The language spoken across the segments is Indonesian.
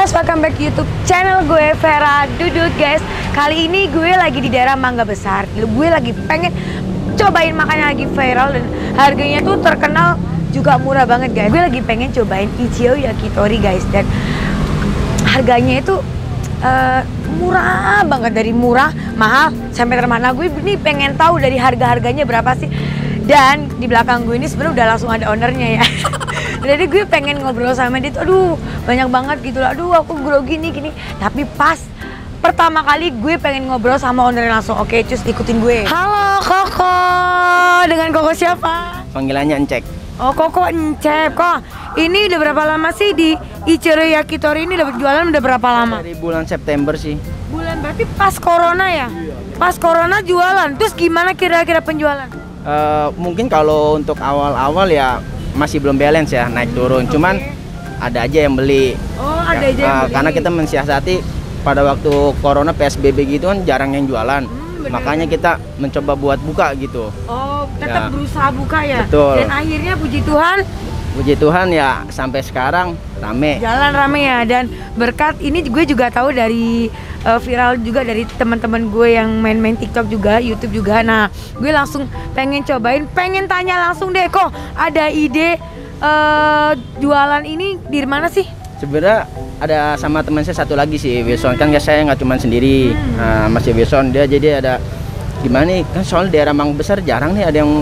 guys, welcome back YouTube channel gue, Vera Dudut guys. Kali ini gue lagi di daerah Mangga Besar. Gue lagi pengen cobain makanan lagi viral dan harganya tuh terkenal juga murah banget guys. Gue lagi pengen cobain Ichio Yakitori guys. Dan harganya itu murah banget, dari murah, mahal, sampai termana. Gue ini pengen tahu dari harga-harganya berapa sih. Dan di belakang gue ini sebenarnya udah langsung ada ownernya ya. Jadi gue pengen ngobrol sama dia tuh, aduh banyak banget gitu lah, aduh aku grogi gini. Tapi pas pertama kali gue pengen ngobrol sama ownernya langsung. Oke, cus ikutin gue. Halo Koko, dengan Koko siapa? Panggilannya Encek. Oh Koko Encep. Kok ini udah berapa lama sih di Ichio Yakitori ini dapat jualan udah berapa lama? Dari bulan September sih. Bulan berarti pas corona ya? Pas corona jualan, terus gimana kira-kira penjualan? Mungkin kalau untuk awal-awal ya masih belum balance ya, naik turun. Cuman ada aja yang beli. Oh, ada aja yang beli. Karena kita mensiasati pada waktu corona PSBB gitu kan jarang yang jualan. Makanya kita mencoba buat buka gitu. Oh, tetap berusaha buka ya? Betul. Dan akhirnya puji Tuhan ya sampai sekarang rame. Jalan rame ya. Dan berkat ini gue juga tahu dari viral juga dari teman-teman gue yang main-main TikTok juga, YouTube juga. Nah, gue langsung pengen cobain, pengen tanya langsung deh, kok ada ide jualan ini di mana sih? Sebenarnya ada sama teman saya satu lagi sih, Wilson. Kan saya nggak cuma sendiri, masih Wilson. Dia jadi ada gimana nih? Kan soal daerah Mangga Besar jarang nih ada yang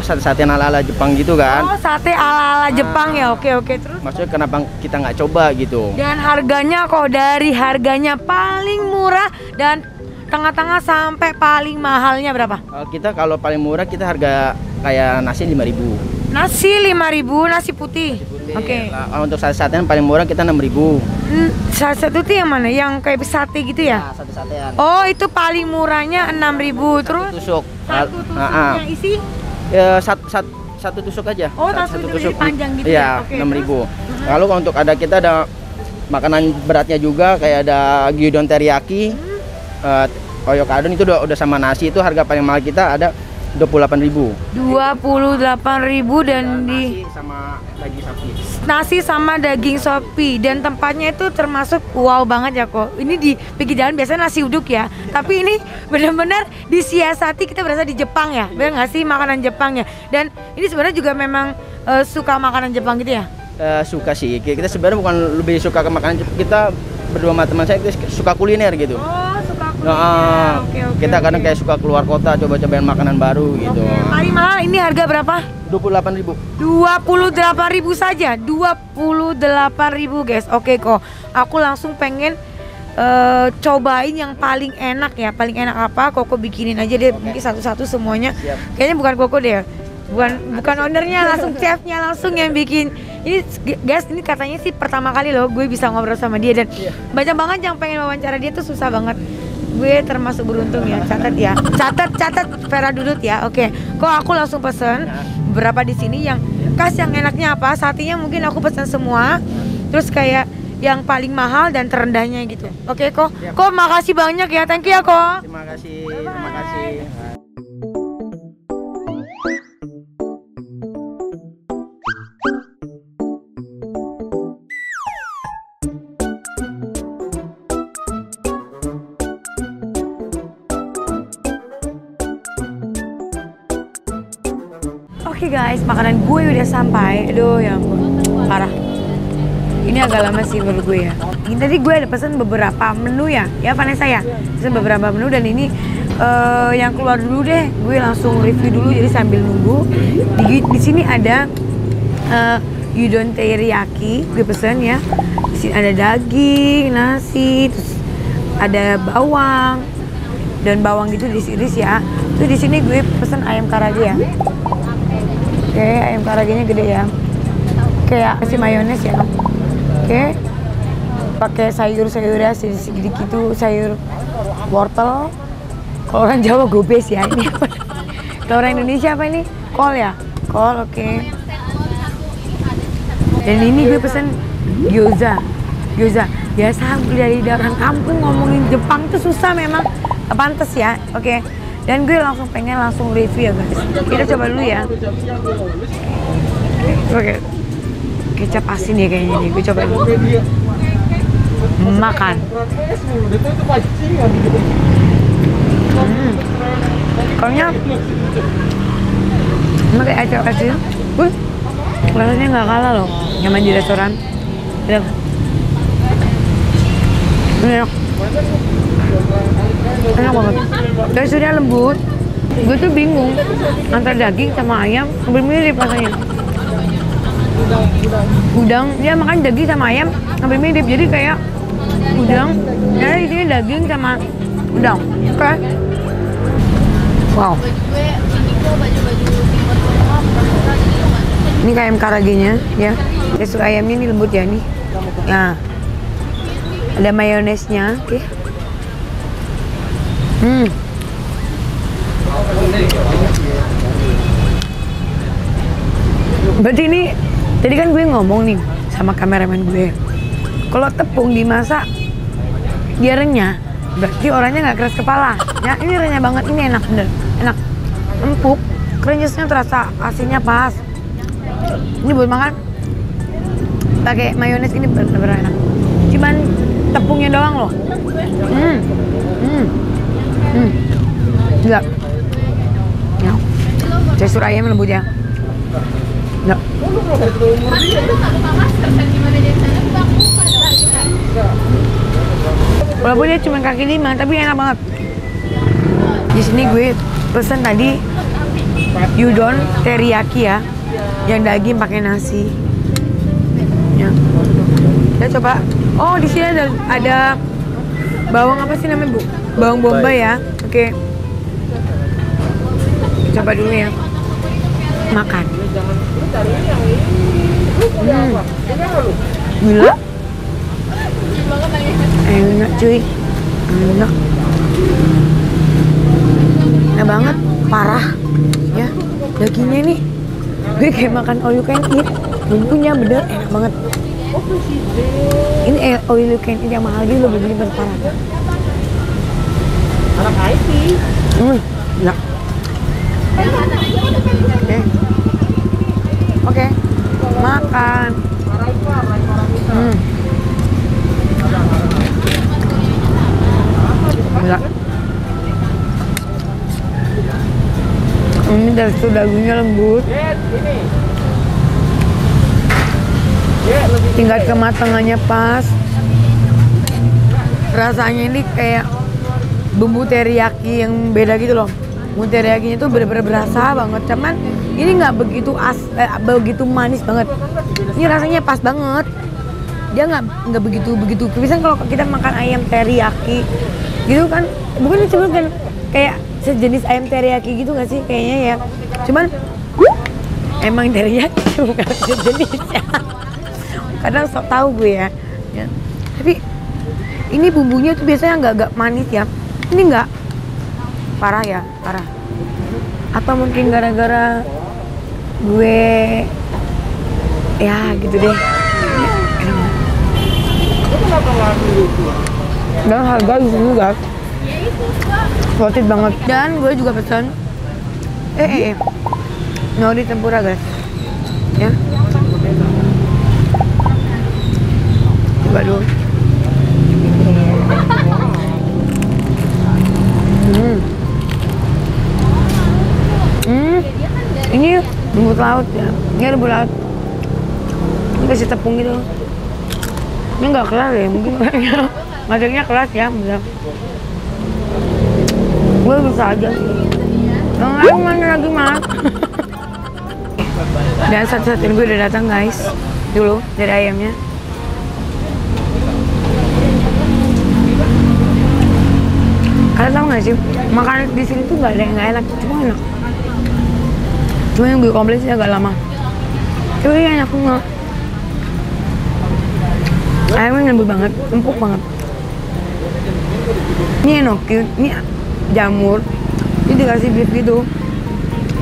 sate ala-ala Jepang gitu kan. Oh, sate ala-ala Jepang ya. Oke, terus maksudnya kenapa kita nggak coba gitu. Dan harganya kok dari harganya paling murah dan tengah-tengah sampai paling mahalnya berapa? Kita kalau paling murah kita harga kayak nasi 5.000. Nasi 5.000, nasi putih. Oke. Untuk sate-satean paling murah kita 6.000. Sate itu yang mana? Yang kayak sate gitu ya? Nah, sate-satean. Oh, itu paling murahnya 6.000. Terus tusuk. Satu tusuk yang isi? Ya, satu tusuk aja. Oh, satu tusuk panjang gitu ya? Iya, 6.000. Lalu untuk kita ada makanan beratnya juga, kayak ada gyudon teriyaki, oyokadon itu udah sama nasi. Itu harga paling mahal kita ada 28.000. 28.000 dan di sama daging sapi. Nasi sama daging sapi, dan tempatnya itu termasuk wow banget ya kok. Ini di pinggir jalan biasanya nasi uduk ya. Tapi ini benar-benar disiasati, kita berasa di Jepang ya. Benar nggak sih makanan Jepang ya? Dan ini sebenarnya juga memang suka makanan Jepang gitu ya? Suka sih. Kita sebenarnya bukan lebih suka ke makanan Jepang. Kita berdua sama teman saya kita suka kuliner gitu. Oh, suka kuliner. Oke, kita kadang kayak suka keluar kota, coba-cobain makanan baru gitu. Paling mahal ini harga berapa? 28.000. 28.000 saja. 28.000 guys. Oke kok. Aku langsung pengen cobain yang paling enak ya. Paling enak apa? Koko bikinin aja deh, mungkin satu-satu semuanya. Siap. Kayaknya bukan Koko deh. Bukan ownernya, langsung chefnya langsung yang bikin. Ini guys, ini katanya sih pertama kali loh gue bisa ngobrol sama dia. Dan banyak banget yang pengen wawancara dia tuh, susah banget. Gue termasuk beruntung ya. Catat ya. Catat Vera Dudut ya. Oke. Kok aku langsung pesen beberapa di sini yang yang enaknya apa? Satenya mungkin aku pesen semua. Terus kayak yang paling mahal dan terendahnya gitu. Oke kok. Kok makasih banyak ya. Thank you ya kok. Terima kasih. Oke guys, makanan gue udah sampai. Aduh ya ampun, parah. Ini agak lama sih menurut gue ya. Ini tadi gue ada pesan beberapa menu ya Vanessa ya. Pesan beberapa menu dan ini yang keluar dulu deh. Gue langsung review dulu jadi sambil nunggu. Di sini ada gyudon teriyaki, gue pesen ya. Di sini ada daging, nasi, terus ada bawang dan bawang gitu diiris ya. Terus di sini gue pesen ayam karage ya. Oke, ayam karagenya gede ya. Kayak kasih mayones ya. Oke. Pakai sayur-sayurnya sedikit gitu, sayur wortel. Kalau orang Jawa gobes ya ini. Kalau orang Indonesia apa ini? Kol ya? Kol, oke. Dan ini gue pesen gyoza. Biasa dari orang kampung ngomongin Jepang tuh susah memang. Pantes ya. Oke. Dan gue pengen langsung review ya guys. Kita coba dulu ya. Oke. Kecap asin ya kayaknya nih. Gue coba dulu. makan. Pokoknya ini kayak acok kecil. Rasanya nggak kalah loh nyaman di restoran. Enak. Enak. Enak banget. Teksturnya lembut. Gue tuh bingung antara daging sama ayam, hampir mirip rasanya. Udang, dia makan daging sama ayam hampir mirip, jadi kayak udang, karena di sini daging sama udang. Oke. Wow. Ini kayak karagenya ya. Tekstur ayamnya ini lembut ya nih. Nah, ada mayonesnya. Oke. Berarti ini tadi kan gue ngomong nih sama kameramen gue, kalau tepung dimasak dia renyah, berarti orangnya nggak keras kepala. Ya ini renyah banget, ini enak bener, enak, empuk, krenyesnya terasa, asinnya pas. Ini buat makan pakai mayones ini bener-bener enak. Cuman tepungnya doang loh. Enggak. Ya. Tekstur ayam lembut ya. Enggak. Walaupun dia cuma kaki 5, tapi enak banget. Di sini gue pesen tadi udon teriyaki ya, yang daging pakai nasi. Ya. Kita coba. Oh, di sini ada bawang apa sih namanya, Bu? Bawang bombay ya. Oke. Coba dulu ya. Makan. Gila. Enak cuy. Enak. Enak banget. Parah. Ya. Dagingnya nih. Gue kayak makan all you can eat. Bumbunya bener enak banget. Ini all you can eat yang mahal gitu loh, begini parah. Anak IT. Ya. Oke. Makan. Enggak. Ini tekstur dagingnya lembut. Tingkat kematangannya pas. Rasanya ini kayak bumbu teriyaki yang beda gitu loh. Bumbu teriyakinya tuh bener-bener berasa banget. Cuman ini nggak begitu manis banget. Ini rasanya pas banget. Dia nggak begitu. Biasanya kalau kita makan ayam teriyaki gitu kan, bukan cuma kan kayak sejenis ayam teriyaki gitu nggak sih kayaknya ya. Cuman emang teriyaki bukan sejenisnya. Kadang sok tahu gue ya. Tapi ini bumbunya tuh biasanya nggak manis ya. Ini nggak, parah ya, parah. Atau mungkin gara-gara gue ya gitu deh. Dan harga di sini guys worth it banget. Dan gue juga pesan nori tempura guys ya. Coba dulu. Ini rumput laut ya. Ini rumput laut. Ini kasih tepung gitu. Ini nggak keras ya, mungkin masaknya keras ya, bener. Gue bisa aja. Aku mana lagi mas? Dan satu-satunya gue udah datang guys. Dulu dari ayamnya. Kalian tahu nggak sih, makanan di sini tuh nggak ada yang nggak enak, cuma enak. Cuma yang gue komplain sih agak lama. Tapi enak banget. Ayamnya lembut banget, empuk banget. Ini enoki, ini jamur. Ini dikasih beef gitu,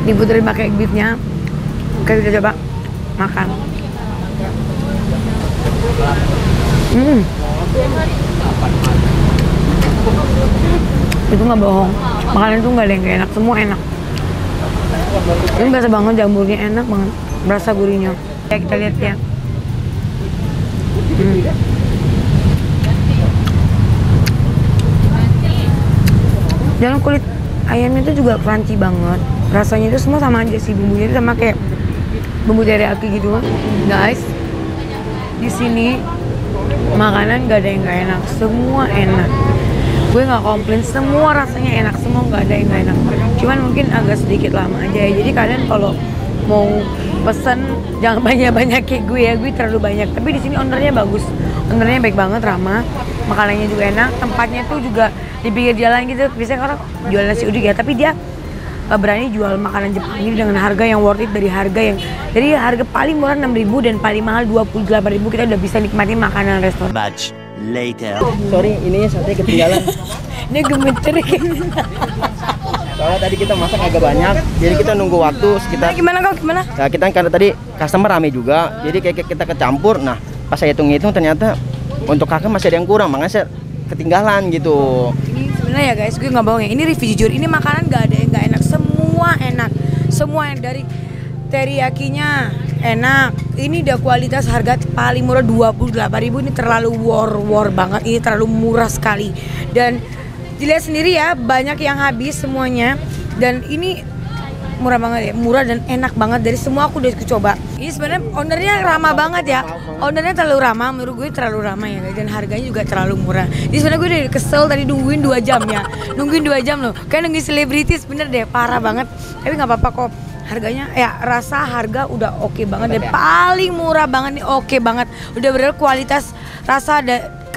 diputerin pakai beefnya. Oke, kita coba makan. Itu nggak bohong, makanan itu nggak ada yang gak enak, semua enak. Ini berasa banget, jamurnya enak banget, berasa gurihnya. Ya kita lihat ya. Dan kulit ayamnya itu juga crunchy banget. Rasanya itu semua sama aja sih, bumbunya itu sama kayak bumbu teriyaki gitu. Guys, di sini makanan gak ada yang gak enak, semua enak. Gue nggak komplain, semua rasanya enak, semua nggak ada yang gak enak. Cuman mungkin agak sedikit lama aja ya. Jadi kalian kalau mau pesen jangan banyak-banyak kayak gue ya, gue terlalu banyak. Tapi di sini ownernya bagus, ownernya baik banget, ramah, makanannya juga enak, tempatnya tuh juga di pinggir jalan gitu. Biasanya orang jual nasi uduk ya, tapi dia berani jual makanan Jepang ini dengan harga yang worth it, dari harga paling murah 6.000 dan paling mahal 28.000 kita udah bisa nikmatin makanan restoran. Much later. Sorry, ininya sate ketinggalan. Ini gemeter Soalnya tadi kita masak agak banyak, jadi kita nunggu waktu sekitar. Gimana kau? Gimana? Nah, kita karena tadi customer rame juga, jadi kayak kita kecampur. Nah, pas saya hitung-hitung ternyata untuk kakak masih ada yang kurang, makanya saya ketinggalan gitu. Ini sebenarnya ya guys, gue nggak bohong ya. Ini review jujur, ini makanan nggak ada yang nggak enak, semua enak, semua yang dari teriyakinya enak. Ini udah kualitas, harga paling murah 28.000. Ini terlalu war banget, ini terlalu murah sekali. Dan dilihat sendiri ya, banyak yang habis semuanya. Dan ini murah banget ya, murah dan enak banget. Dari semua aku udah coba. Ini sebenarnya ownernya ramah banget ya. Ownernya terlalu ramah, menurut gue terlalu ramah ya guys. Dan harganya juga terlalu murah. Jadi sebenarnya gue udah kesel tadi nungguin 2 jam ya. Nungguin 2 jam loh. Kayak nungguin selebritis bener deh, parah banget. Tapi nggak apa-apa kok. Harganya ya rasa harga udah oke banget deh. Paling murah banget nih, oke banget. Udah bener kualitas rasa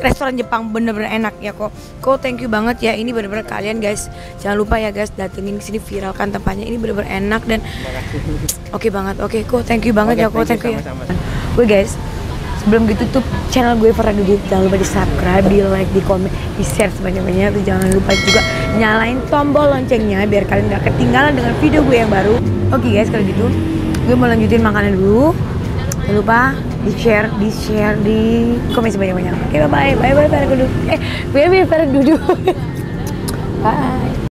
restoran Jepang bener-bener enak ya kok. Thank you banget ya. Ini bener-bener kalian guys, jangan lupa ya guys, datengin sini, viralkan tempatnya. Ini bener-bener enak dan oke banget. Oke thank you banget ya kok. Thank you ya. Gue guys, sebelum ditutup channel gue Farah Dudu, jangan lupa di subscribe, di like, di komen, di share sebanyak-banyaknya. Terus jangan lupa juga nyalain tombol loncengnya biar kalian gak ketinggalan dengan video gue yang baru. Oke guys, kalau gitu gue mau lanjutin makanan dulu. Jangan lupa di share, di komen sebanyak-banyak. Oke, bye Farah Dudu. Bye.